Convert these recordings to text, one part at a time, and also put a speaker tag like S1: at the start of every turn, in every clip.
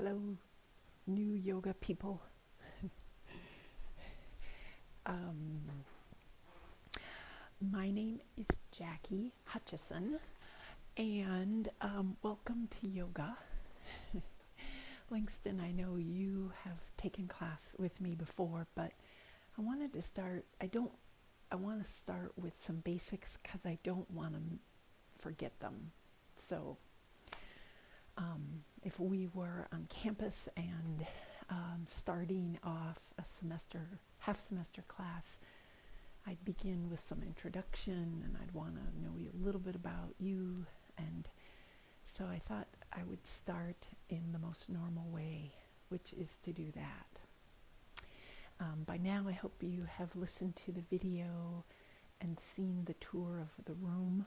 S1: Hello, new yoga people. Um, my name is Jackie Hutchison, and welcome to yoga. Langston, I know you have taken class with me before, but I wanted to start. I want to start with some basics because I don't want to forget them. So, if we were on campus and starting off a half semester class, I'd begin with some introduction and I'd want to know a little bit about you. And so I thought I would start in the most normal way, which is to do that. By now, I hope you have listened to the video and seen the tour of the room.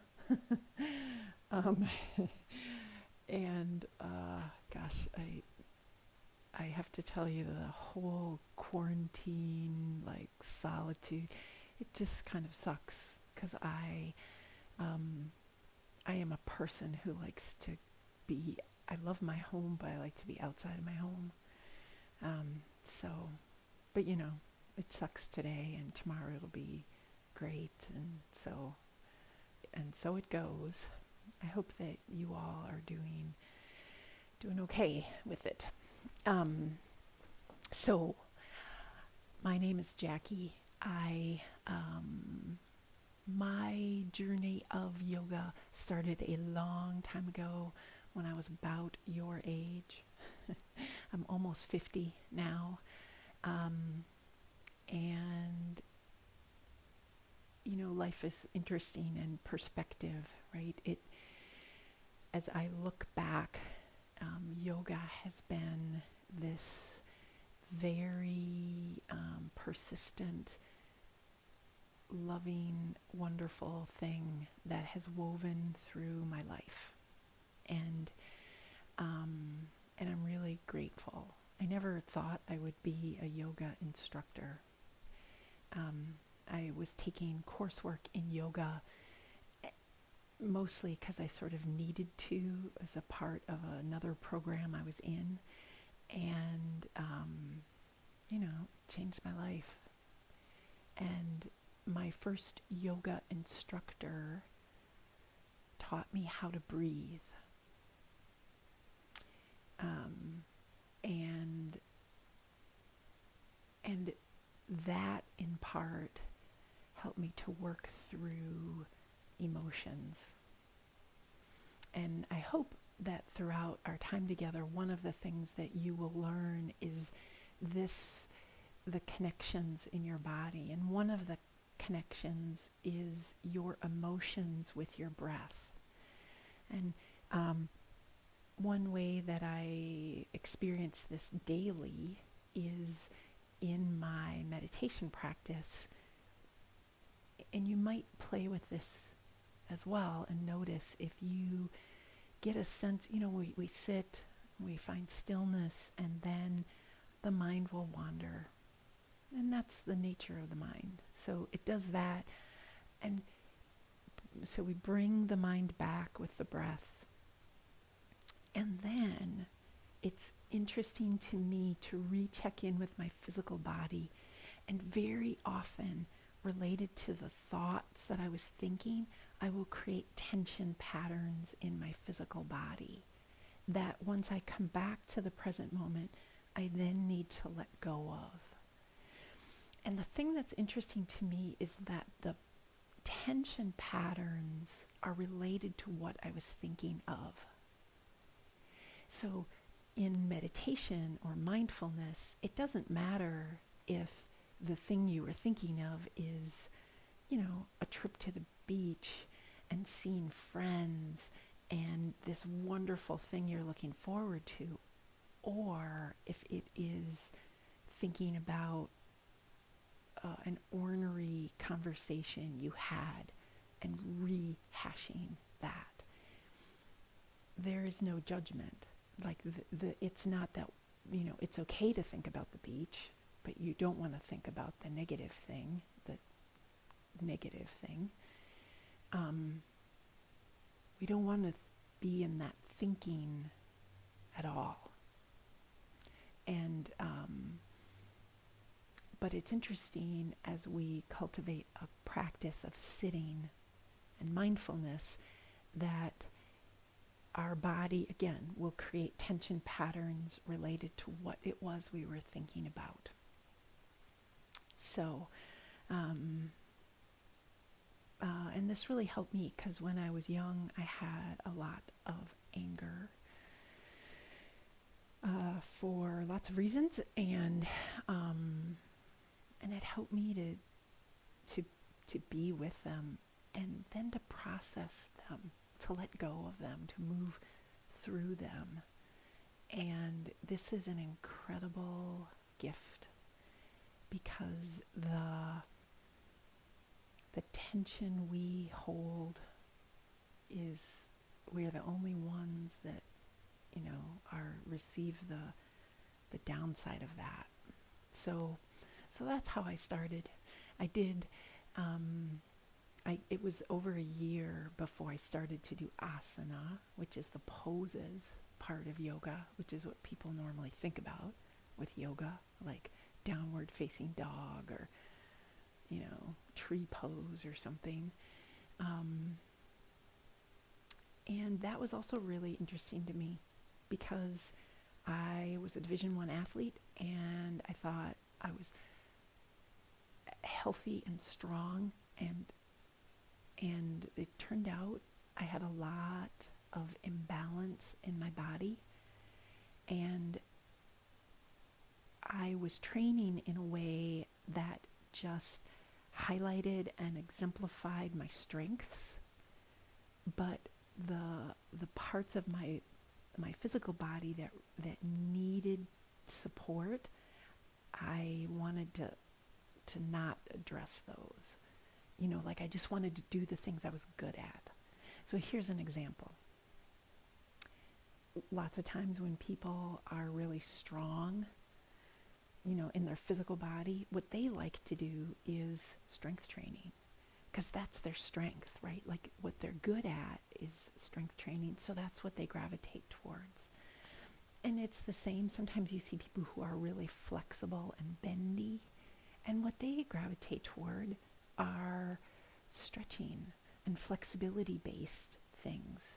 S1: And gosh, I have to tell you, the whole quarantine, like solitude, it just kind of sucks because I am a person who likes to be. I love my home, but I like to be outside of my home. So, but it sucks today, and tomorrow it'll be great, and so it goes. I hope that you all are doing okay with it. So my name is Jackie. My journey of yoga started a long time ago when I was about your age. I'm almost 50 now. And life is interesting and perspective, right? As I look back, yoga has been this very persistent, loving, wonderful thing that has woven through my life, and I'm really grateful. I never thought I would be a yoga instructor. I was taking coursework in yoga mostly because I sort of needed to as a part of another program I was in, and changed my life. And my first yoga instructor taught me how to breathe, and that in part helped me to work through emotions. And I hope that throughout our time together, one of the things that you will learn is the connections in your body. And one of the connections is your emotions with your breath. And one way that I experience this daily is in my meditation practice. And you might play with this as well and notice if you get a sense, we sit, we find stillness, and then the mind will wander. And that's the nature of the mind. So it does that. And so we bring the mind back with the breath. And then it's interesting to me to recheck in with my physical body, and very often related to the thoughts that I was thinking, I will create tension patterns in my physical body that once I come back to the present moment, I then need to let go of. And the thing that's interesting to me is that the tension patterns are related to what I was thinking of. So in meditation or mindfulness, it doesn't matter if the thing you were thinking of is, a trip to the beach and seeing friends and this wonderful thing you're looking forward to, or if it is thinking about an ornery conversation you had and rehashing that. There is no judgment. Like it's not that, it's okay to think about the beach, but you don't want to think about the negative thing. We don't want to be in that thinking at all. And but it's interesting as we cultivate a practice of sitting and mindfulness that our body, again, will create tension patterns related to what it was we were thinking about. So, and this really helped me because when I was young, I had a lot of anger for lots of reasons, and it helped me to be with them and then to process them, to let go of them, to move through them. And this is an incredible gift because the tension we hold is, we're the only ones that, receive the downside of that. So that's how I started. I did, it was over a year before I started to do asana, which is the poses part of yoga, which is what people normally think about with yoga, like downward facing dog or, tree pose or something. And that was also really interesting to me because I was a Division I athlete and I thought I was healthy and strong, and it turned out I had a lot of imbalance in my body, and I was training in a way that just highlighted and exemplified my strengths, but the parts of my physical body that needed support, I wanted to not address those. Like I just wanted to do the things I was good at. So here's an example. Lots of times when people are really strong, in their physical body, what they like to do is strength training because that's their strength, right? Like what they're good at is strength training. So that's what they gravitate towards. And it's the same. Sometimes you see people who are really flexible and bendy, and what they gravitate toward are stretching and flexibility-based things.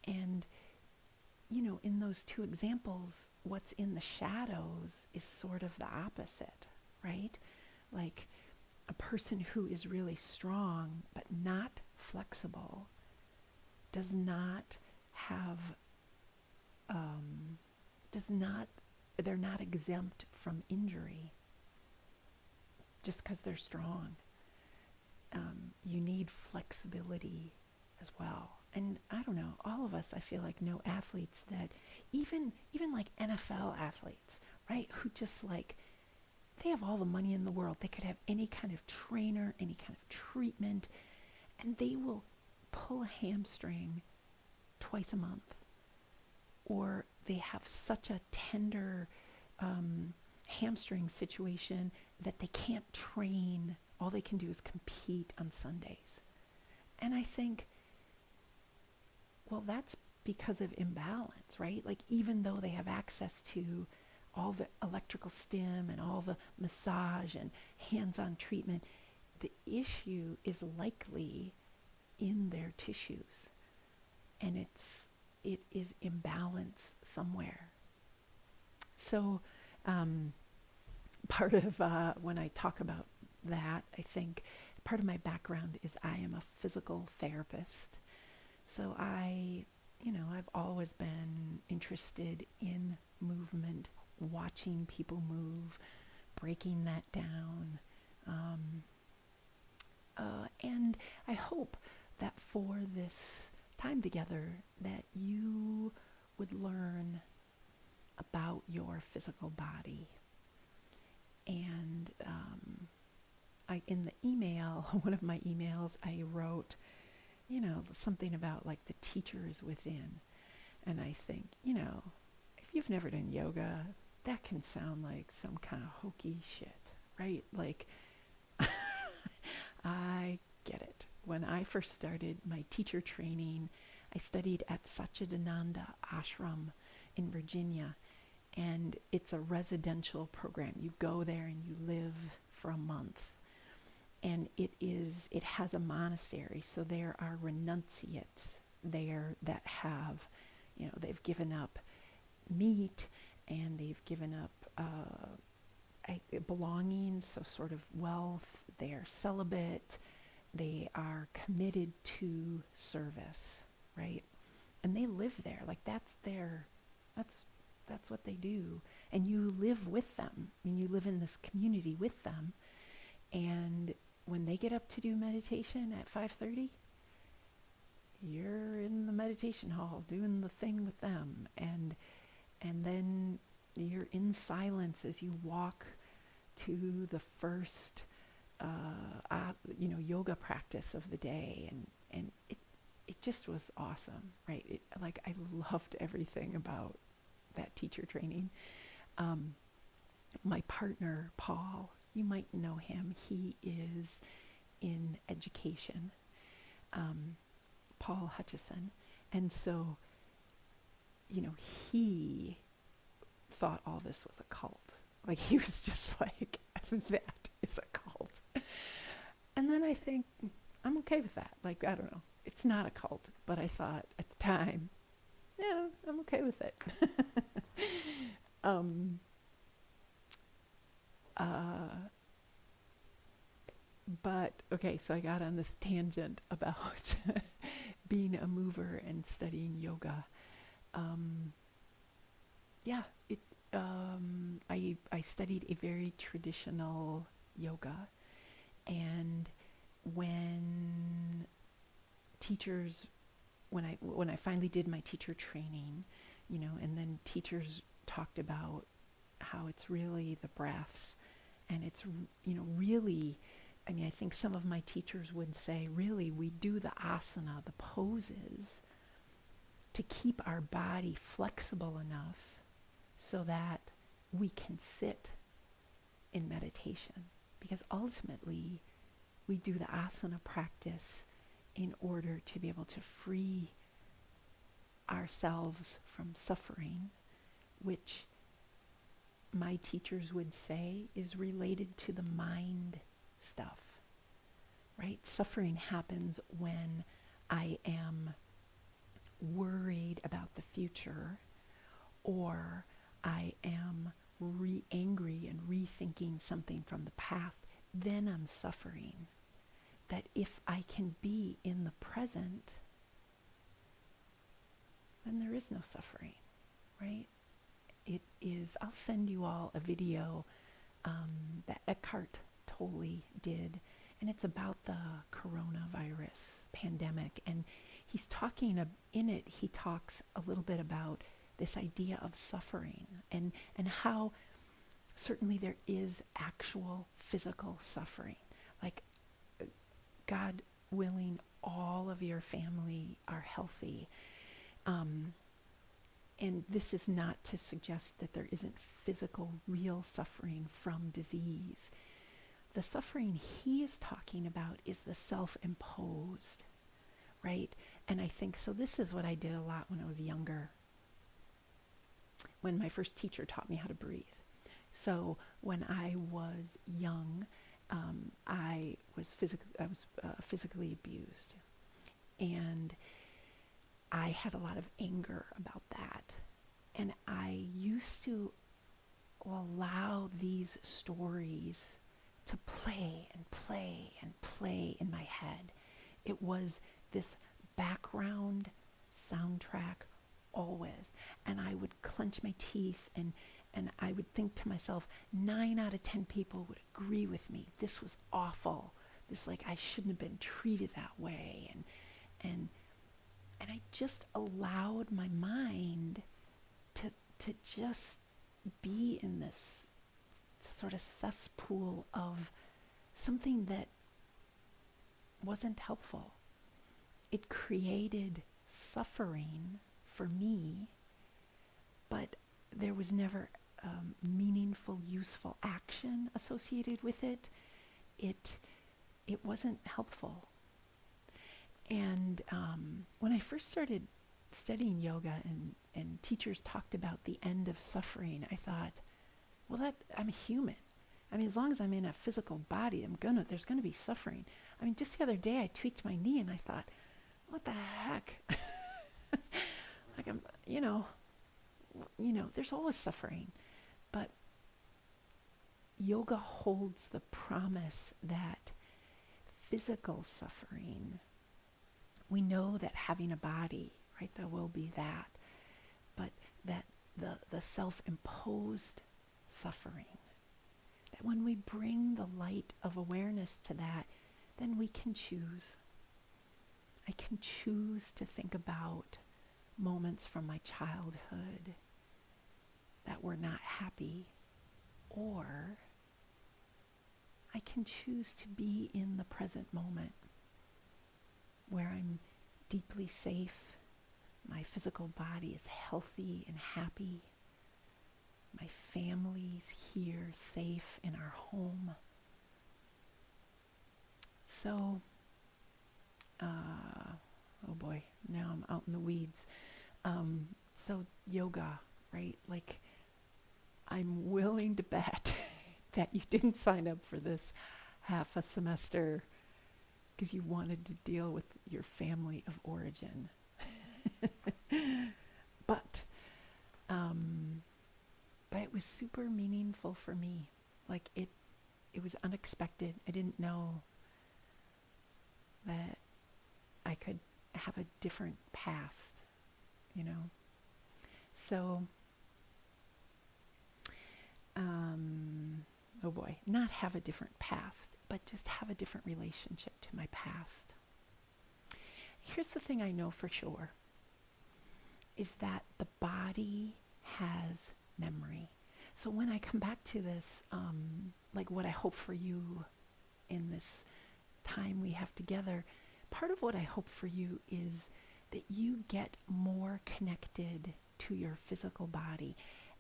S1: And, in those two examples, what's in the shadows is sort of the opposite, right? Like a person who is really strong but not flexible does not have, they're not exempt from injury just because they're strong. You need flexibility as well. And I don't know, all of us, I feel like, know athletes that even like NFL athletes, right? Who just like, they have all the money in the world. They could have any kind of trainer, any kind of treatment, and they will pull a hamstring twice a month. Or they have such a tender hamstring situation that they can't train. All they can do is compete on Sundays. And I think, well, that's because of imbalance, right? Like even though they have access to all the electrical stim and all the massage and hands-on treatment, the issue is likely in their tissues. And it is imbalance somewhere. So part of when I talk about that, I think part of my background is I am a physical therapist. So I've always been interested in movement, watching people move, breaking that down. And I hope that for this time together that you would learn about your physical body. And in the email, one of my emails, I wrote, something about like the teacher is within. And I think, if you've never done yoga, that can sound like some kind of hokey shit, right? Like, I get it. When I first started my teacher training, I studied at Satchidananda Ashram in Virginia. and it's a residential program. You go there and you live for a month. And it has a monastery, so there are renunciates there that have, they've given up meat, and they've given up belongings, so sort of wealth. They are celibate. They are committed to service, right? And they live there. Like that's what they do. And you live with them. I mean, you live in this community with them. And when they get up to do meditation at 5:30, you're in the meditation hall doing the thing with them. And then you're in silence as you walk to the first yoga practice of the day, and it just was awesome, right? I loved everything about that teacher training. My partner Paul, you might know him. He is in education, Paul Hutchison, and so he thought all this was a cult. Like, he was just like, that is a cult. And then I think I'm okay with that. Like, I don't know, it's not a cult, but I thought at the time, yeah, I'm okay with it. But okay, so I got on this tangent about being a mover and studying yoga. I studied a very traditional yoga, and when I finally did my teacher training, and then teachers talked about how it's really the breath, and it's really, I mean, I think some of my teachers would say, really, we do the asana, the poses, to keep our body flexible enough so that we can sit in meditation. Because ultimately, we do the asana practice in order to be able to free ourselves from suffering, which my teachers would say is related to the mind stuff, right? Suffering happens when I am worried about the future, or I am angry and rethinking something from the past. Then I'm suffering. That if I can be in the present, then there is no suffering, right? It is, I'll send you all a video that Eckhart Tolle did, and it's about the coronavirus pandemic. And he's talking, in it, he talks a little bit about this idea of suffering, and how certainly there is actual physical suffering. Like, God willing, all of your family are healthy. And this is not to suggest that there isn't physical, real suffering from disease. The suffering he is talking about is the self-imposed, right? And I think, so this is what I did a lot when I was younger, when my first teacher taught me how to breathe. So when I was young, I was physically abused, and I had a lot of anger about that. And I used to allow these stories to play and play and play in my head. It was this background soundtrack always. And I would clench my teeth, and I would think to myself, 9 out of 10 people would agree with me. This was awful. This, like, I shouldn't have been treated that way. And I just allowed my mind to just be in this sort of cesspool of something that wasn't helpful. It created suffering for me, but there was never meaningful, useful action associated with it. It wasn't helpful. And when I first started studying yoga and teachers talked about the end of suffering, I thought, well, I'm a human. I mean, as long as I'm in a physical body, there's gonna be suffering. I mean, just the other day I tweaked my knee and I thought, what the heck? Like there's always suffering. But yoga holds the promise that physical suffering, we know that having a body, right, there will be that, but that the self-imposed suffering, that when we bring the light of awareness to that, then we can choose. I can choose to think about moments from my childhood that were not happy, or I can choose to be in the present moment where I'm deeply safe, my physical body is healthy and happy, my family's here safe in our home. So, oh boy, now I'm out in the weeds. So yoga, right? Like, I'm willing to bet that you didn't sign up for this half a semester because you wanted to deal with your family of origin. But it was super meaningful for me. Like it was unexpected. I didn't know that I could have a different past, So, oh boy, not have a different past, but just have a different relationship to my past. Here's the thing I know for sure, is that the body has memory. So when I come back to this, like what I hope for you in this time we have together, part of what I hope for you is that you get more connected to your physical body.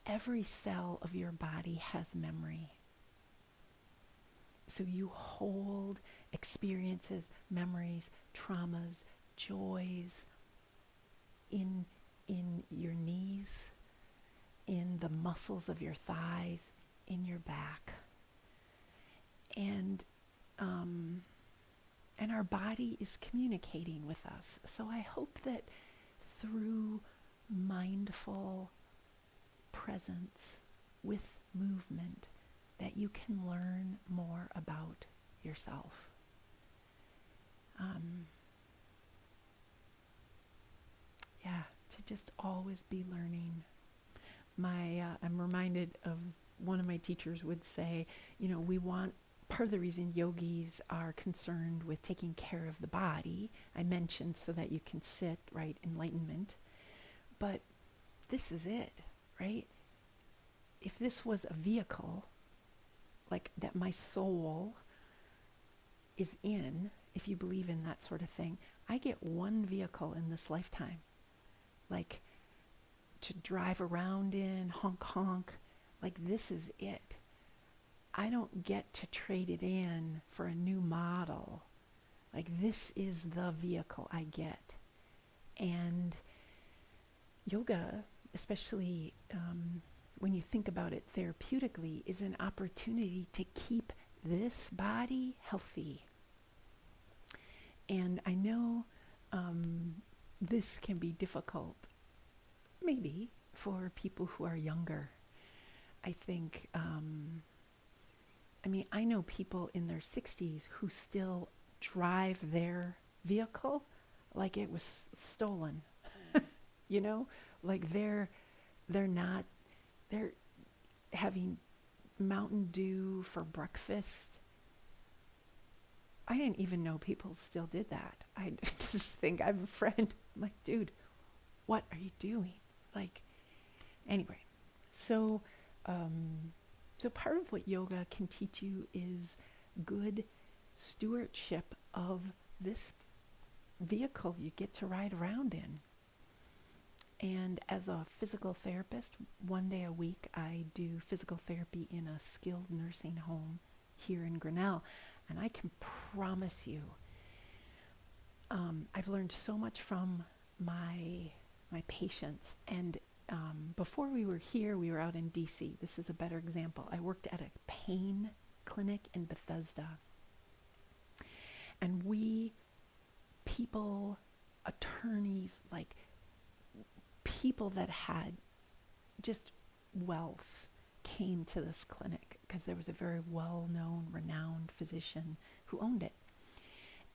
S1: Every cell of your body has memory. So you hold experiences, memories, traumas, joys in your knees, in the muscles of your thighs, in your back. And our body is communicating with us. So I hope that through mindful presence with movement, that you can learn more about yourself. To just always be learning. I'm reminded of one of my teachers would say, part of the reason yogis are concerned with taking care of the body, I mentioned so that you can sit, right, enlightenment. But this is it, right? If this was a vehicle, like that my soul is in, if you believe in that sort of thing, I get one vehicle in this lifetime, like to drive around in, honk honk, like this is it. I don't get to trade it in for a new model. Like this is the vehicle I get. And yoga, especially when you think about it therapeutically, is an opportunity to keep this body healthy. And I know this can be difficult, maybe, for people who are younger. I think, I know people in their 60s who still drive their vehicle like it was stolen. Like they're having Mountain Dew for breakfast. I didn't even know people still did that. I just think I have a friend. I'm like, dude, what are you doing? Like, anyway, so part of what yoga can teach you is good stewardship of this vehicle you get to ride around in. And as a physical therapist, one day a week, I do physical therapy in a skilled nursing home here in Grinnell. And I can promise you, I've learned so much from my my patients. And before we were here, we were out in DC. This is a better example. I worked at a pain clinic in Bethesda. And people, attorneys, like people that had just wealth came to this clinic because there was a very well-known, renowned physician who owned it.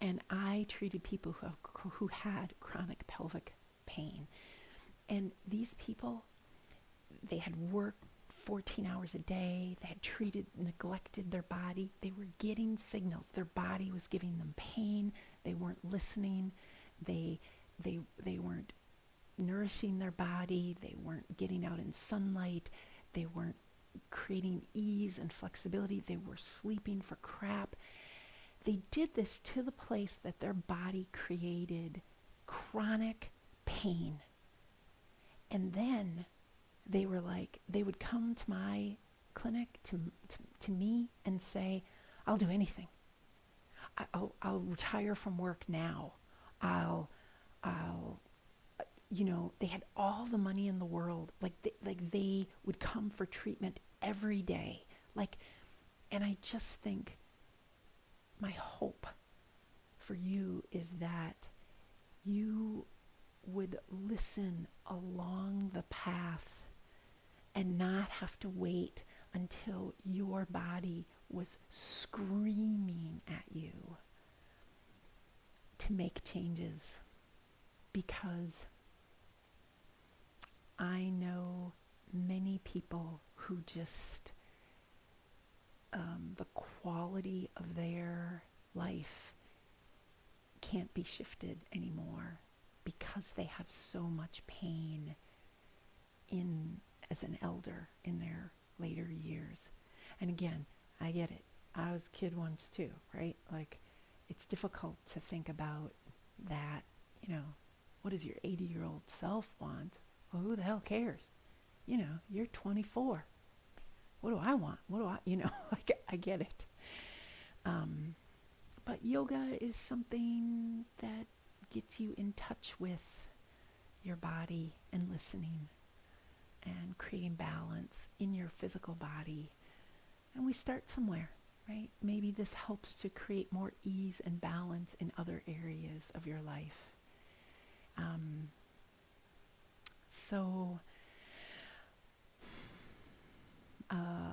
S1: And I treated people who had chronic pelvic pain. And these people, they had worked 14 hours a day. They had neglected their body. They were getting signals. Their body was giving them pain. They weren't listening. They weren't nourishing their body. They weren't getting out in sunlight. They weren't creating ease and flexibility. They were sleeping for crap. They did this to the place that their body created chronic pain. And then they were like, they would come to my clinic, to me, and say, I'll do anything. I'll retire from work now. They had all the money in the world. They would come for treatment every day. And I just think my hope for you is that you would listen along the path and not have to wait until your body was screaming at you to make changes. Because I know many people who just, the quality of their life can't be shifted anymore because they have so much pain as an elder in their later years. And again, I get it. I was a kid once too, right? It's difficult to think about that, what does your 80-year-old self want? Well, who the hell cares? You're 24. What do I want? I get it. But yoga is something that gets you in touch with your body and listening and creating balance in your physical body. And we start somewhere, right? Maybe this helps to create more ease and balance in other areas of your life.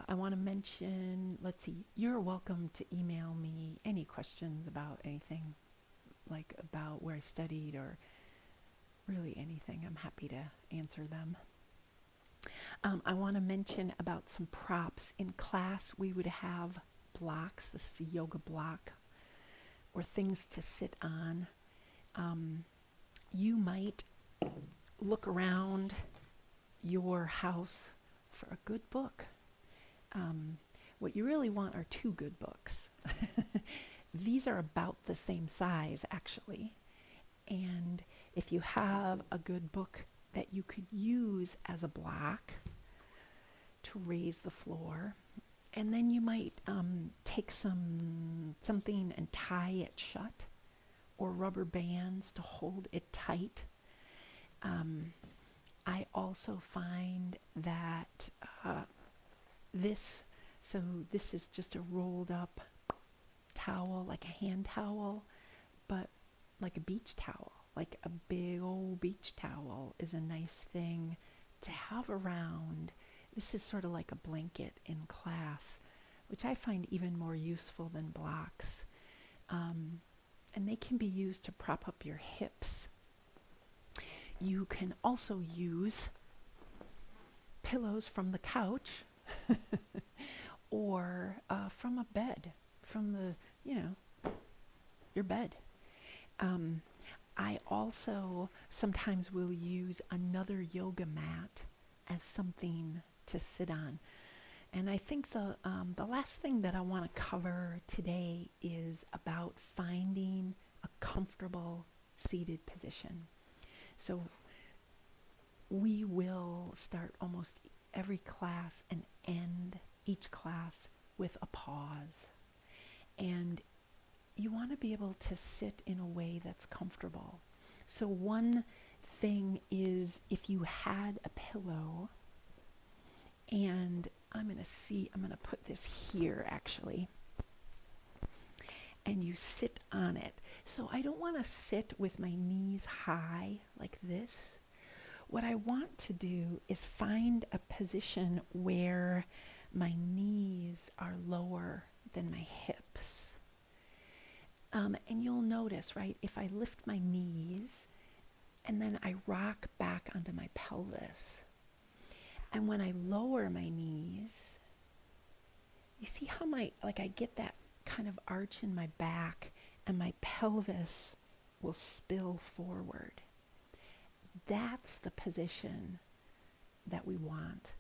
S1: I want to mention, you're welcome to email me any questions about anything, about where I studied or really anything. I'm happy to answer them. I want to mention about some props. In class, we would have blocks. This is a yoga block, or things to sit on. You might look around your house for a good book. What you really want are two good books. These are about the same size, actually. And if you have a good book that you could use as a block to raise the floor, and then you might take something and tie it shut, or rubber bands to hold it tight. I also find that this is just a rolled up towel, like a hand towel, but like a beach towel, like a big old beach towel is a nice thing to have around. This is sort of like a blanket in class, which I find even more useful than blocks. And they can be used to prop up your hips. You can also use pillows from the couch or from a bed, from your bed. I also sometimes will use another yoga mat as something to sit on. And I think the last thing that I want to cover today is about finding a comfortable seated position. So we will start almost every class and end each class with a pause. And you want to be able to sit in a way that's comfortable. So one thing is if you had a pillow, and I'm going to put this here actually, and you sit on it. So I don't want to sit with my knees high like this. What I want to do is find a position where my knees are lower than my hips. And you'll notice, right, if I lift my knees and then I rock back onto my pelvis, and when I lower my knees, you see how I get that kind of arch in my back and my pelvis will spill forward. That's the position that we want.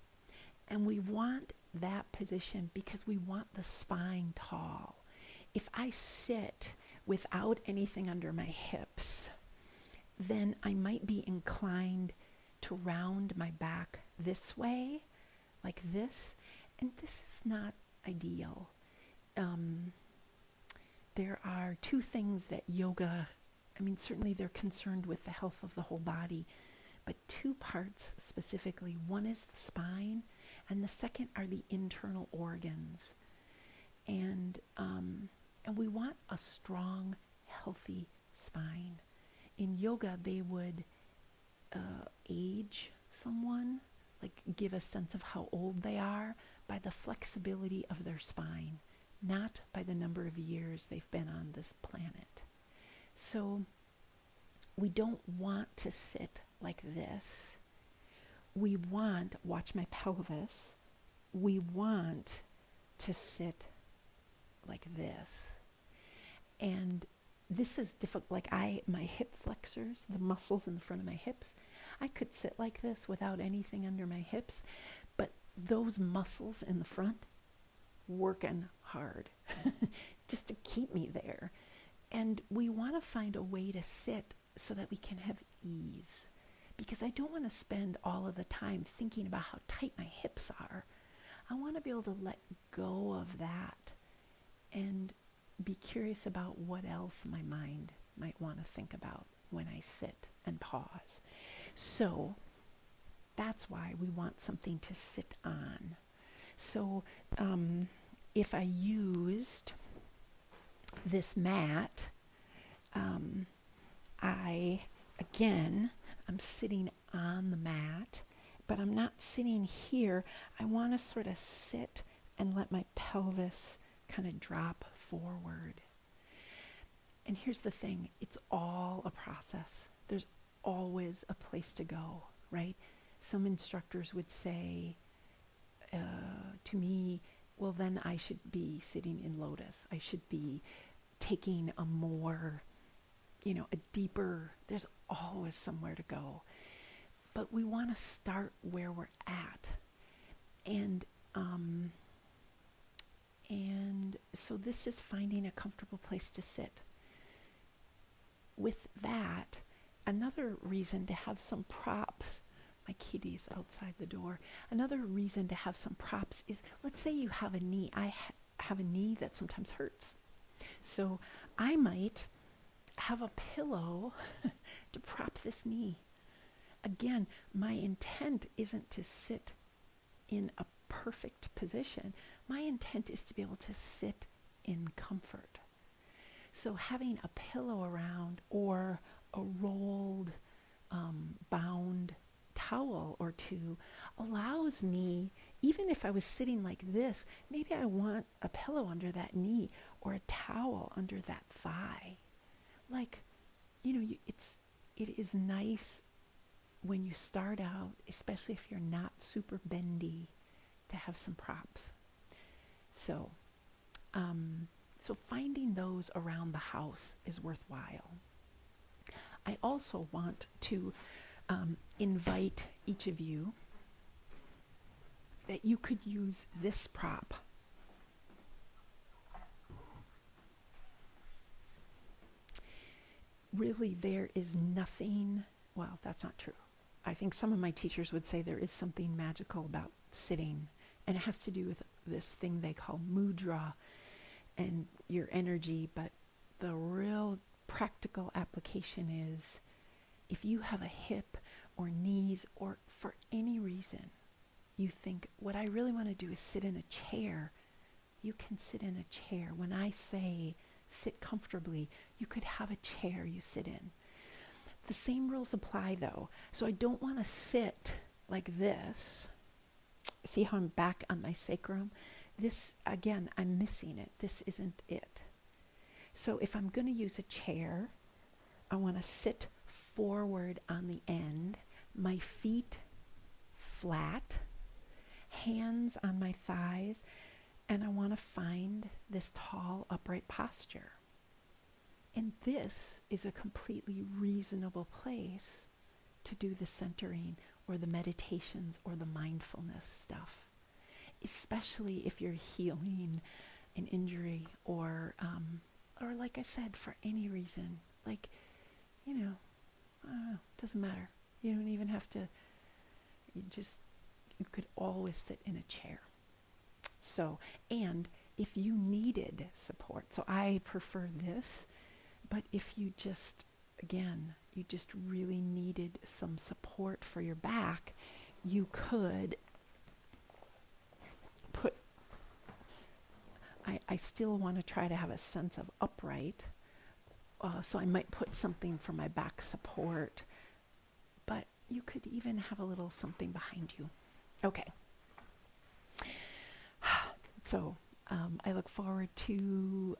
S1: And we want that position because we want the spine tall. If I sit without anything under my hips, then I might be inclined to round my back this way, like this, and this is not ideal. There are two things that yoga, certainly they're concerned with the health of the whole body, but two parts specifically. One is the spine, and the second are the internal organs. And we want a strong, healthy spine. In yoga, they would age someone, like give a sense of how old they are by the flexibility of their spine, not by the number of years they've been on this planet. So we don't want to sit like this. We want, watch my pelvis, we want to sit like this. And this is difficult, my hip flexors, the muscles in the front of my hips, I could sit like this without anything under my hips, but those muscles in the front working hard just to keep me there. And we want to find a way to sit so that we can have ease, because I don't want to spend all of the time thinking about how tight my hips are. I want to be able to let go of that and be curious about what else my mind might want to think about when I sit and pause. So that's why we want something to sit on. So if I used this mat, I'm sitting on the mat, but I'm not sitting here. I want to sort of sit and let my pelvis kind of drop forward. And here's the thing, it's all a process. There's always a place to go, right? Some instructors would say to me, well, then I should be sitting in lotus. I should be taking a more, a deeper, there's always somewhere to go. But we want to start where we're at. And so this is finding a comfortable place to sit. With that, another reason to have some props, my kitty's outside the door, another reason to have some props is, let's say you have a knee. I have a knee that sometimes hurts. So I might have a pillow to prop this knee. Again, my intent isn't to sit in a perfect position. My intent is to be able to sit in comfort. So having a pillow around or a rolled, bound towel or two allows me, even if I was sitting like this, maybe I want a pillow under that knee or a towel under that thigh. It is nice when you start out, especially if you're not super bendy, to have some props. So finding those around the house is worthwhile. I also want to invite each of you that you could use this prop. Really, there is nothing, well, that's not true. I think some of my teachers would say there is something magical about sitting, and it has to do with this thing they call mudra and your energy, but the real practical application is if you have a hip or knees, or for any reason, you think, what I really want to do is sit in a chair, you can sit in a chair. When I say sit comfortably, you could have a chair you sit in. The same rules apply though. So I don't want to sit like this. See how I'm back on my sacrum? This, again, I'm missing it. This isn't it. So if I'm going to use a chair, I want to sit forward on the end, my feet flat, hands on my thighs, and I want to find this tall, upright posture. And this is a completely reasonable place to do the centering or the meditations or the mindfulness stuff, especially if you're healing an injury or like I said, for any reason. Like, I don't know, doesn't matter. You don't even have to, you could always sit in a chair. So, and if you needed support, so I prefer this, but if you just, again, you just really needed some support for your back, you could put, I still want to try to have a sense of upright, so I might put something for my back support, but you could even have a little something behind you. Okay. So I look forward to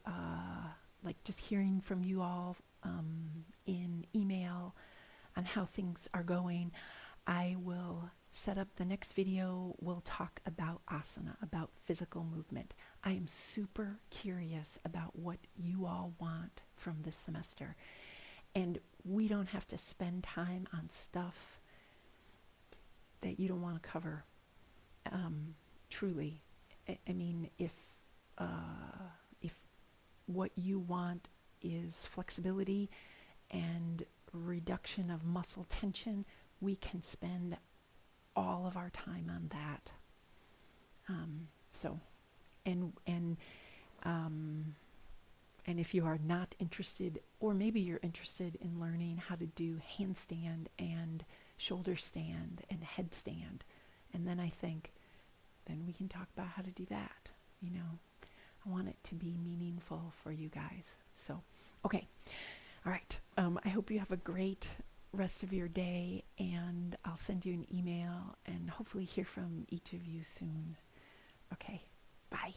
S1: just hearing from you all in email on how things are going. I will set up the next video. We'll talk about asana, about physical movement. I am super curious about what you all want from this semester. And we don't have to spend time on stuff that you don't want to cover. Truly. I mean, if what you want is flexibility and reduction of muscle tension, we can spend all of our time on that. And if you are not interested, or maybe you're interested in learning how to do handstand and shoulder stand and headstand, and then I think, then we can talk about how to do that. I want it to be meaningful for you guys. So, okay. All right. I hope you have a great rest of your day, and I'll send you an email and hopefully hear from each of you soon. Okay. Bye.